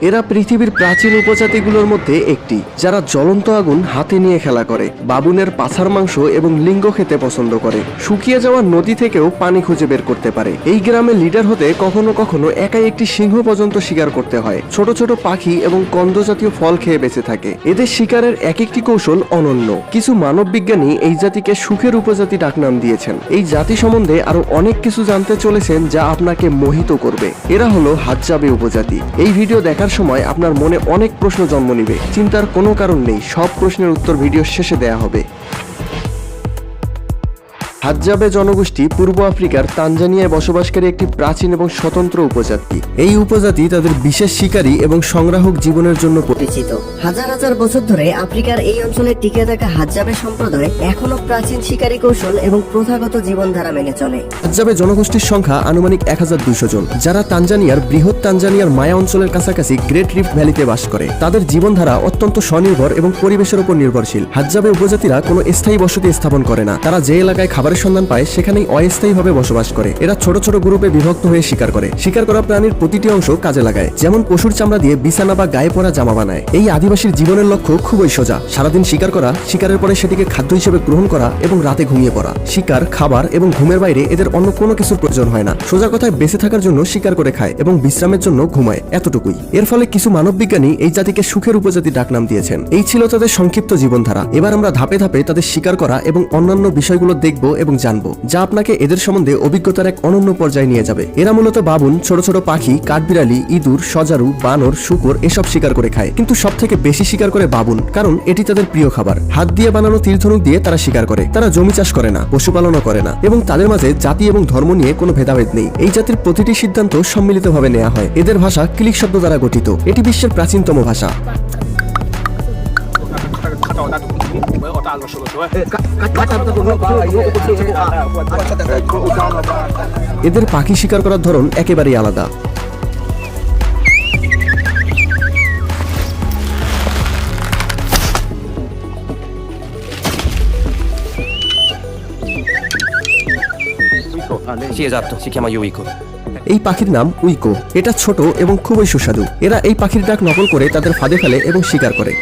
এরা পৃথিবীর প্রাচীন উপজাতিগুলোর মধ্যে একটি, যারা জ্বলন্ত আগুন হাতে নিয়ে খেলা করে, বাবুনের পাছার মাংস এবং লিঙ্গ খেতে পছন্দ করে, শুকিয়ে যাওয়া নদী থেকেও পানি খুঁজে বের করতে পারে। এই গ্রামে লিডার হতে কখনো কখনো একাই একটি সিংহ পর্যন্ত শিকার করতে হয়। ছোট ছোট পাখি এবং কন্দ জাতীয় ফল খেয়ে বেঁচে থাকে। এদের শিকারের এক একটি কৌশল অনন্য। কিছু মানব বিজ্ঞানী এই জাতিকে সুখের উপজাতি ডাকনাম দিয়েছেন। এই জাতি সম্বন্ধে আরো অনেক কিছু জানতে চলেছেন যা আপনাকে মোহিত করবে। এরা হলো হাজ্জাবে উপজাতি। এই ভিডিও দেখার সময় আপনার মনে অনেক প্রশ্ন জন্ম নিবে। চিন্তার কোনো কারণ নেই, সব প্রশ্নের উত্তর ভিডিও শেষে দেয়া হবে। হাজ্জাবে জনগোষ্ঠী পূর্ব আফ্রিকার তানজানিয়ায় বসবাসকারী একটি প্রাচীন এবং স্বতন্ত্র উপজাতি। এই উপজাতি তাদের বিশেষ শিকারী এবং সংগ্রাহক জীবনের জন্য পরিচিত। হাজার হাজার বছর ধরে আফ্রিকার এই অঞ্চলে টিকে থাকা হাজ্জাবে সম্প্রদায় এখনো প্রাচীন শিকারী কৌশল এবং প্রথাগত জীবনধারা মেনে চলে। হাজ্জাবে জনগোষ্ঠীর সংখ্যা আনুমানিক 1200 জন, যারা তানজানিয়ার বৃহৎ তানজানিয়ার মায়া অঞ্চলের কাছাকাছি গ্রেট রিফট ভ্যালিতে বাস করে। তাদের জীবনধারা অত্যন্ত স্বনির্ভর এবং পরিবেশের উপর নির্ভরশীল। হাজ্জাবে উপজাতিরা কোনো স্থায়ী বসতি স্থাপন করে না। তারা যে এলাকায় খাবারের সন্ধান পায় সেখানেই অস্থায়ীভাবে বসবাস করে। এরা ছোট ছোট গ্রুপে বিভক্ত হয়ে শিকার করে। শিকার করা প্রাণীর প্রতিটি অংশ কাজে লাগায়, যেমন পশুর চামড়া দিয়ে বিছানা বা গায়ে পরা জামা বানায়। এই আদিবাসীর জীবনের লক্ষ্য খুবই সোজা: সারাদিন শিকার করা, শিকারের পরে সেটিকে খাদ্য হিসেবে গ্রহণ করা এবং রাতে ঘুমিয়ে পড়া। শিকার, খাবার এবং ঘুমের বাইরে এদের অন্য কোনো কিছুর প্রয়োজন হয় না। সোজা কথায় বেঁচে থাকার জন্য শিকার করে খায় এবং বিশ্রামের জন্য ঘুমায়, এতটুকুই। এর ফলে কিছু মানব বিজ্ঞানী এই জাতিকে সুখের উপজাতি ডাকনাম দিয়েছেন। এই ছিল তাদের সংক্ষিপ্ত জীবনধারা। এবার আমরা ধাপে ধাপে তাদের শিকার করা এবং অন্যান্য বিষয়গুলো দেখব এবং জানবো, যা আপনাকে এদের সম্বন্ধে অভিজ্ঞতার এক অনন্য পর্যায়ে নিয়ে যাবে। এরা মূলত বাবুন, ছোট ছোট পাখি, কাঠবিড়ালি, ইঁদুর, সজারু, বানর, শূকর এসব শিকার করে খায়। কিন্তু সব থেকে বেশি শিকার করে বাবুন, কারণ এটি তাদের প্রিয় খাবার। হাত দিয়ে বানানো তীর-ধনুক দিয়ে তারা শিকার করে। তারা জমি চাষ করে না, পশুপালনও করে না, এবং তাদের মাঝে জাতি এবং ধর্ম নিয়ে কোনো ভেদাভেদ নেই। এই জাতির প্রতিটি সিদ্ধান্ত সম্মিলিতভাবে নেওয়া হয়। এদের ভাষা ক্লিক শব্দ দ্বারা গঠিত। এটি বিশ্বের প্রাচীনতম ভাষা। এদের পাখি শিকার করার ধরন একেবারেই আলাদা। এই পাখির নাম উইকো। এটা ছোট এবং খুবই সুস্বাদু। এরা এই পাখির ডাক নকল করে তাদের ফাঁদে ফেলে এবং শিকার করে।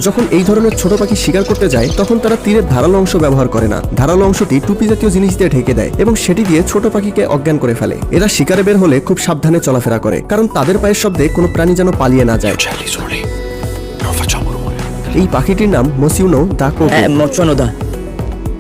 যখন এই ধরনের ছোট পাখি শিকার করতে যায় তখন তারা তীরের ধারালো অংশ ব্যবহার করে না। ধারালো অংশটি টুপি জাতীয় জিনিস দিয়ে ঢেকে দেয় এবং সেটি দিয়ে ছোট পাখিকে অজ্ঞান করে ফেলে। এরা শিকারে বের হলে খুব সাবধানে চলাফেরা করে, কারণ তাদের পায়ের শব্দে কোনো প্রাণী যেন পালিয়ে না যায়। এই পাখিটির নাম মসিউনো দা কোকো।